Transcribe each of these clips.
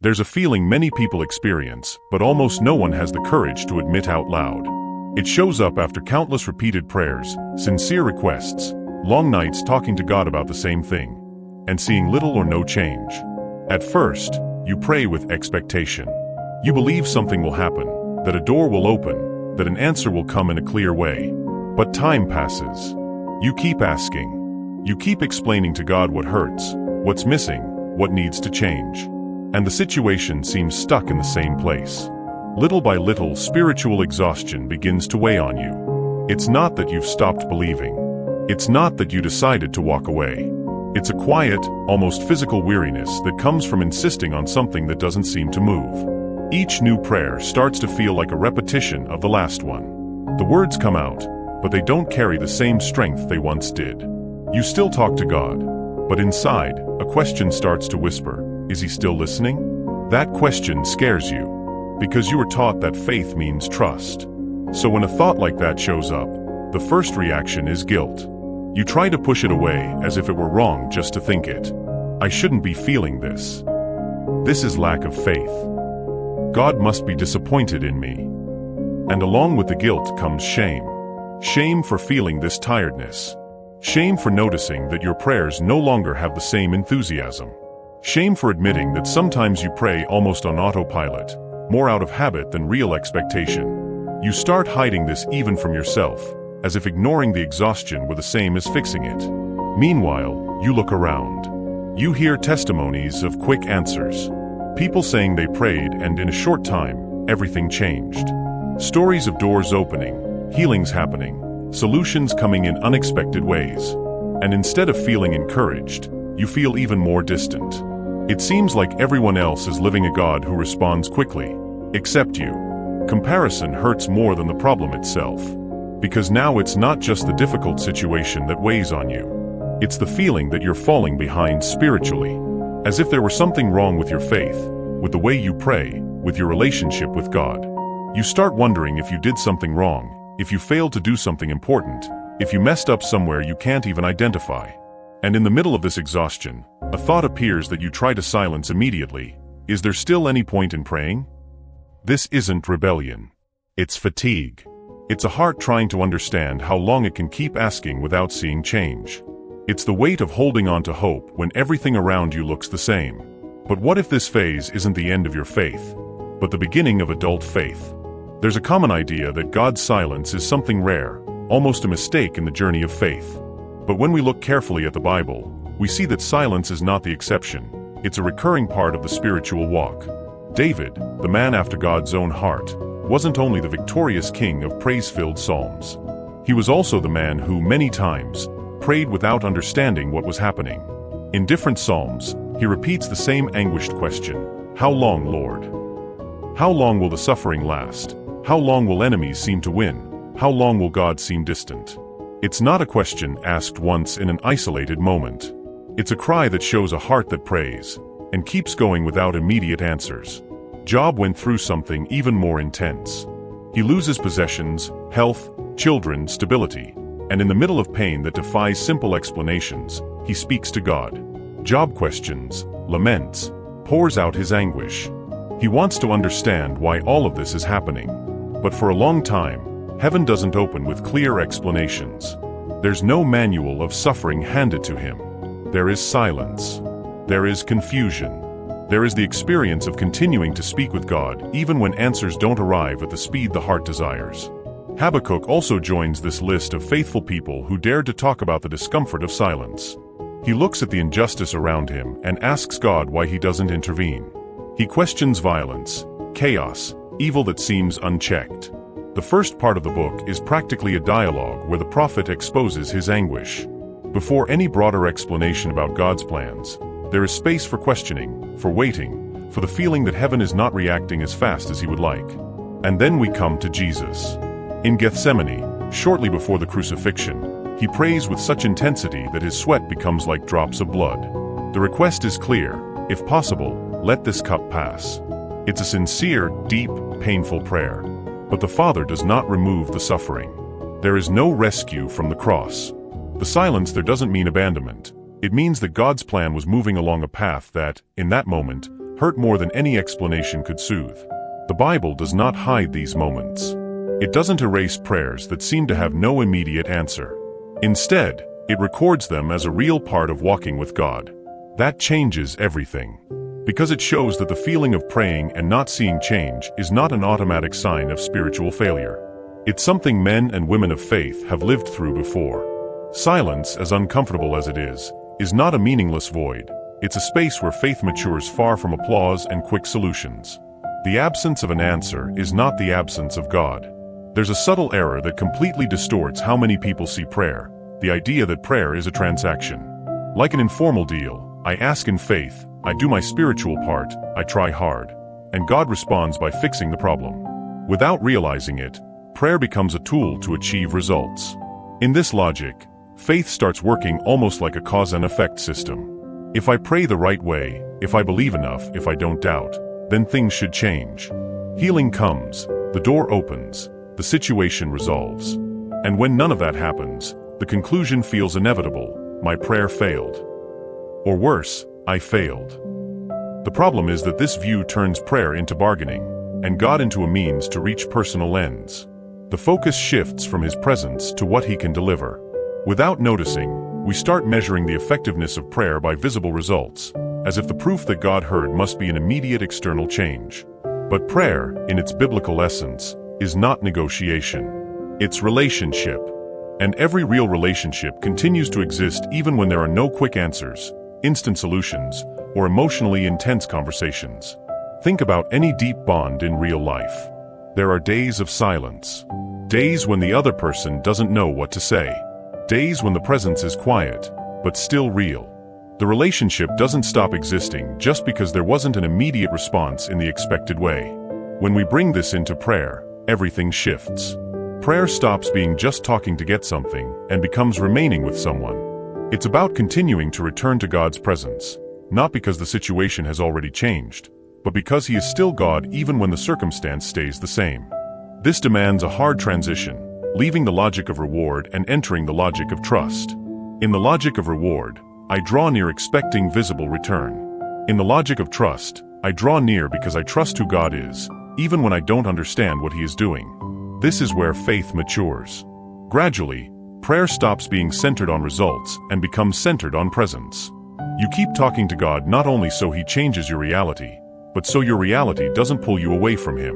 There's a feeling many people experience, but almost no one has the courage to admit out loud. It shows up after countless repeated prayers, sincere requests, long nights talking to God about the same thing, and seeing little or no change. At first, you pray with expectation. You believe something will happen, that a door will open, that an answer will come in a clear way. But time passes. You keep asking. You keep explaining to God what hurts, what's missing, what needs to change. And the situation seems stuck in the same place. Little by little, spiritual exhaustion begins to weigh on you. It's not that you've stopped believing. It's not that you decided to walk away. It's a quiet, almost physical weariness that comes from insisting on something that doesn't seem to move. Each new prayer starts to feel like a repetition of the last one. The words come out, but they don't carry the same strength they once did. You still talk to God, but inside, a question starts to whisper. Is he still listening? That question scares you, because you were taught that faith means trust. So when a thought like that shows up, the first reaction is guilt. You try to push it away as if it were wrong just to think it. I shouldn't be feeling this. This is lack of faith. God must be disappointed in me. And along with the guilt comes shame. Shame for feeling this tiredness. Shame for noticing that your prayers no longer have the same enthusiasm. Shame for admitting that sometimes you pray almost on autopilot, more out of habit than real expectation. You start hiding this even from yourself, as if ignoring the exhaustion were the same as fixing it. Meanwhile, you look around. You hear testimonies of quick answers. People saying they prayed and in a short time, everything changed. Stories of doors opening, healings happening, solutions coming in unexpected ways. And instead of feeling encouraged, you feel even more distant. It seems like everyone else is living a God who responds quickly, except you. Comparison hurts more than the problem itself. Because now it's not just the difficult situation that weighs on you. It's the feeling that you're falling behind spiritually. As if there were something wrong with your faith, with the way you pray, with your relationship with God. You start wondering if you did something wrong, if you failed to do something important, if you messed up somewhere you can't even identify. And in the middle of this exhaustion, a thought appears that you try to silence immediately. Is there still any point in praying? This isn't rebellion. It's fatigue. It's a heart trying to understand how long it can keep asking without seeing change. It's the weight of holding on to hope when everything around you looks the same. But what if this phase isn't the end of your faith, but the beginning of adult faith? There's a common idea that God's silence is something rare, almost a mistake in the journey of faith. But when we look carefully at the Bible, we see that silence is not the exception. It's a recurring part of the spiritual walk. David, the man after God's own heart, wasn't only the victorious king of praise-filled psalms. He was also the man who, many times, prayed without understanding what was happening. In different psalms, he repeats the same anguished question, "How long, Lord? How long will the suffering last? How long will enemies seem to win? How long will God seem distant?" It's not a question asked once in an isolated moment. It's a cry that shows a heart that prays, and keeps going without immediate answers. Job went through something even more intense. He loses possessions, health, children, stability, and in the middle of pain that defies simple explanations, he speaks to God. Job questions, laments, pours out his anguish. He wants to understand why all of this is happening. But for a long time, heaven doesn't open with clear explanations. There's no manual of suffering handed to him. There is silence. There is confusion. There is the experience of continuing to speak with God even when answers don't arrive at the speed the heart desires. Habakkuk also joins this list of faithful people who dared to talk about the discomfort of silence. He looks at the injustice around him and asks God why he doesn't intervene. He questions violence, chaos, evil that seems unchecked. The first part of the book is practically a dialogue where the prophet exposes his anguish. Before any broader explanation about God's plans, there is space for questioning, for waiting, for the feeling that heaven is not reacting as fast as he would like. And then we come to Jesus. In Gethsemane, shortly before the crucifixion, he prays with such intensity that his sweat becomes like drops of blood. The request is clear: if possible, let this cup pass. It's a sincere, deep, painful prayer. But the Father does not remove the suffering. There is no rescue from the cross. The silence there doesn't mean abandonment. It means that God's plan was moving along a path that, in that moment, hurt more than any explanation could soothe. The Bible does not hide these moments. It doesn't erase prayers that seem to have no immediate answer. Instead, it records them as a real part of walking with God. That changes everything. Because it shows that the feeling of praying and not seeing change is not an automatic sign of spiritual failure. It's something men and women of faith have lived through before. Silence, as uncomfortable as it is not a meaningless void. It's a space where faith matures far from applause and quick solutions. The absence of an answer is not the absence of God. There's a subtle error that completely distorts how many people see prayer, the idea that prayer is a transaction. Like an informal deal, I ask in faith, I do my spiritual part, I try hard, and God responds by fixing the problem. Without realizing it, prayer becomes a tool to achieve results. In this logic, faith starts working almost like a cause and effect system. If I pray the right way, if I believe enough, if I don't doubt, then things should change. Healing comes, the door opens, the situation resolves. And when none of that happens, the conclusion feels inevitable: my prayer failed. Or worse, I failed. The problem is that this view turns prayer into bargaining, and God into a means to reach personal ends. The focus shifts from His presence to what He can deliver. Without noticing, we start measuring the effectiveness of prayer by visible results, as if the proof that God heard must be an immediate external change. But prayer, in its biblical essence, is not negotiation. It's relationship. And every real relationship continues to exist even when there are no quick answers, instant solutions, or emotionally intense conversations. Think about any deep bond in real life. There are days of silence. Days when the other person doesn't know what to say. Days when the presence is quiet, but still real. The relationship doesn't stop existing just because there wasn't an immediate response in the expected way. When we bring this into prayer, everything shifts. Prayer stops being just talking to get something and becomes remaining with someone. It's about continuing to return to God's presence, not because the situation has already changed, but because He is still God even when the circumstance stays the same. This demands a hard transition, leaving the logic of reward and entering the logic of trust. In the logic of reward, I draw near expecting visible return. In the logic of trust, I draw near because I trust who God is, even when I don't understand what He is doing. This is where faith matures. Gradually, prayer stops being centered on results and becomes centered on presence. You keep talking to God not only so He changes your reality, but so your reality doesn't pull you away from Him.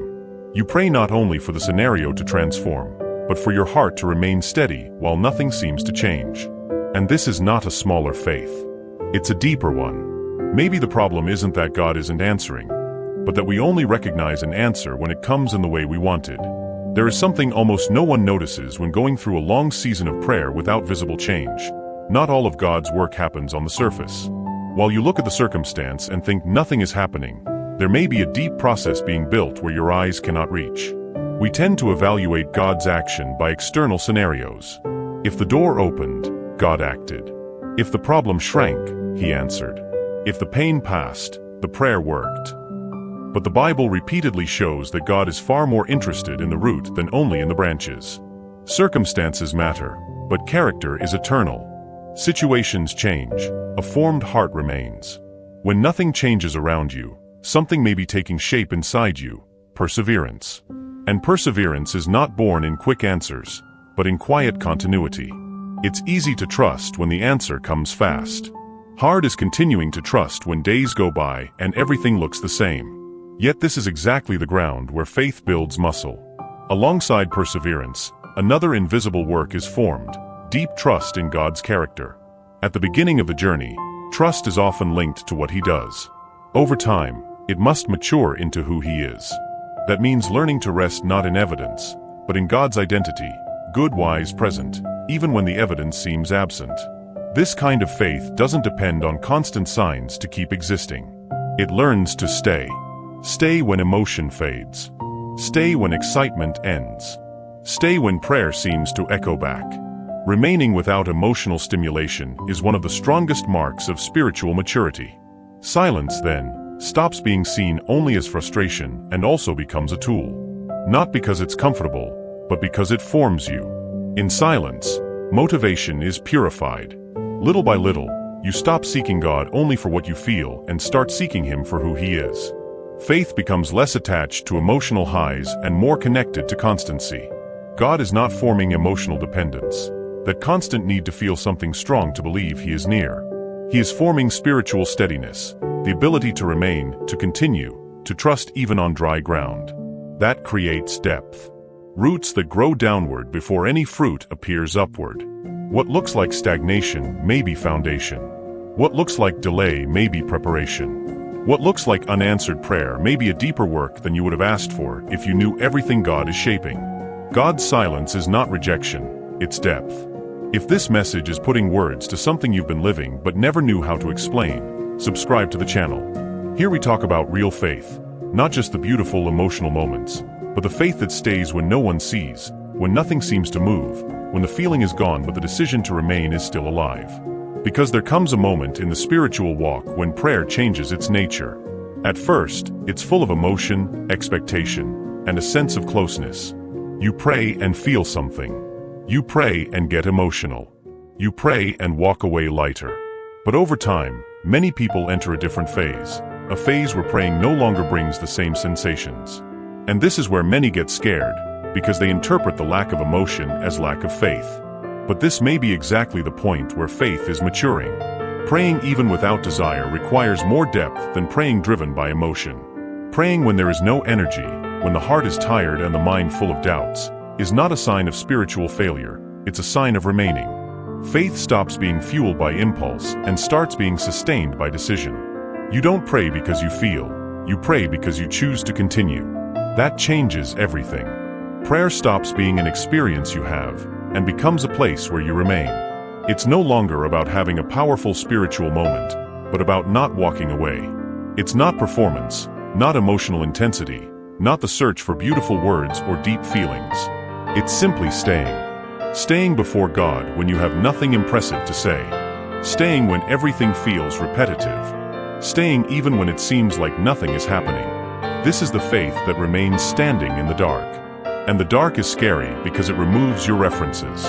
You pray not only for the scenario to transform, but for your heart to remain steady while nothing seems to change. And this is not a smaller faith. It's a deeper one. Maybe the problem isn't that God isn't answering, but that we only recognize an answer when it comes in the way we wanted. There is something almost no one notices when going through a long season of prayer without visible change. Not all of God's work happens on the surface. While you look at the circumstance and think nothing is happening, there may be a deep process being built where your eyes cannot reach. We tend to evaluate God's action by external scenarios. If the door opened, God acted. If the problem shrank, He answered. If the pain passed, the prayer worked. But the Bible repeatedly shows that God is far more interested in the root than only in the branches. Circumstances matter, but character is eternal. Situations change, a formed heart remains. When nothing changes around you, something may be taking shape inside you: perseverance. And perseverance is not born in quick answers, but in quiet continuity. It's easy to trust when the answer comes fast. Hard is continuing to trust when days go by and everything looks the same. Yet this is exactly the ground where faith builds muscle. Alongside perseverance, another invisible work is formed: deep trust in God's character. At the beginning of the journey, trust is often linked to what He does. Over time, it must mature into who He is. That means learning to rest not in evidence, but in God's identity, good, wise, present, even when the evidence seems absent. This kind of faith doesn't depend on constant signs to keep existing. It learns to stay. Stay when emotion fades. Stay when excitement ends. Stay when prayer seems to echo back. Remaining without emotional stimulation is one of the strongest marks of spiritual maturity. Silence, then, stops being seen only as frustration and also becomes a tool. Not because it's comfortable, but because it forms you. In silence, motivation is purified. Little by little, You stop seeking God only for what you feel and start seeking Him for who He is. Faith becomes less attached to emotional highs and more connected to constancy. God is not forming emotional dependence, that constant need to feel something strong to believe He is near. He is forming spiritual steadiness, the ability to remain, to continue, to trust even on dry ground. That creates depth. Roots that grow downward before any fruit appears upward. What looks like stagnation may be foundation. What looks like delay may be preparation. What looks like unanswered prayer may be a deeper work than you would have asked for if you knew everything God is shaping. God's silence is not rejection, it's depth. If this message is putting words to something you've been living but never knew how to explain, subscribe to the channel. Here we talk about real faith, not just the beautiful emotional moments, but the faith that stays when no one sees, when nothing seems to move, when the feeling is gone but the decision to remain is still alive. Because there comes a moment in the spiritual walk when prayer changes its nature. At first, it's full of emotion, expectation, and a sense of closeness. You pray and feel something. You pray and get emotional. You pray and walk away lighter. But over time, many people enter a different phase, a phase where praying no longer brings the same sensations. And this is where many get scared, because they interpret the lack of emotion as lack of faith. But this may be exactly the point where faith is maturing. Praying even without desire requires more depth than praying driven by emotion. Praying when there is no energy, when the heart is tired and the mind full of doubts, is not a sign of spiritual failure, it's a sign of remaining. Faith stops being fueled by impulse and starts being sustained by decision. You don't pray because you feel, you pray because you choose to continue. That changes everything. Prayer stops being an experience you have and becomes a place where you remain. It's no longer about having a powerful spiritual moment, but about not walking away. It's not performance, not emotional intensity, not the search for beautiful words or deep feelings. It's simply staying. Staying before God when you have nothing impressive to say. Staying when everything feels repetitive. Staying even when it seems like nothing is happening. This is the faith that remains standing in the dark. And the dark is scary because it removes your references.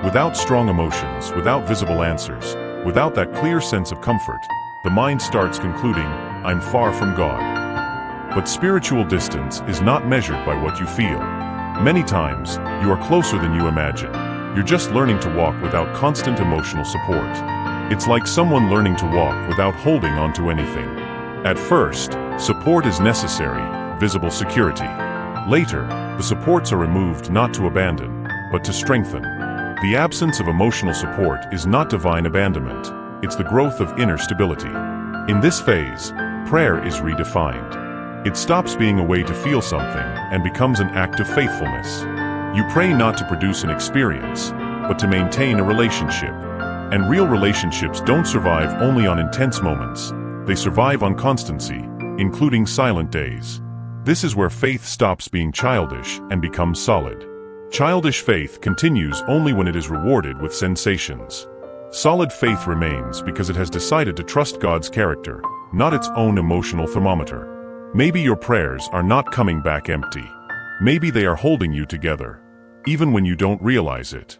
Without strong emotions, without visible answers, without that clear sense of comfort, the mind starts concluding, I'm far from God. But spiritual distance is not measured by what you feel. Many times, you are closer than you imagine. You're just learning to walk without constant emotional support. It's like someone learning to walk without holding onto anything. At first, support is necessary, visible security. Later, the supports are removed not to abandon, but to strengthen. The absence of emotional support is not divine abandonment, it's the growth of inner stability. In this phase, prayer is redefined. It stops being a way to feel something and becomes an act of faithfulness. You pray not to produce an experience, but to maintain a relationship. And real relationships don't survive only on intense moments. They survive on constancy, including silent days. This is where faith stops being childish and becomes solid. Childish faith continues only when it is rewarded with sensations. Solid faith remains because it has decided to trust God's character, not its own emotional thermometer. Maybe your prayers are not coming back empty. Maybe they are holding you together, even when you don't realize it.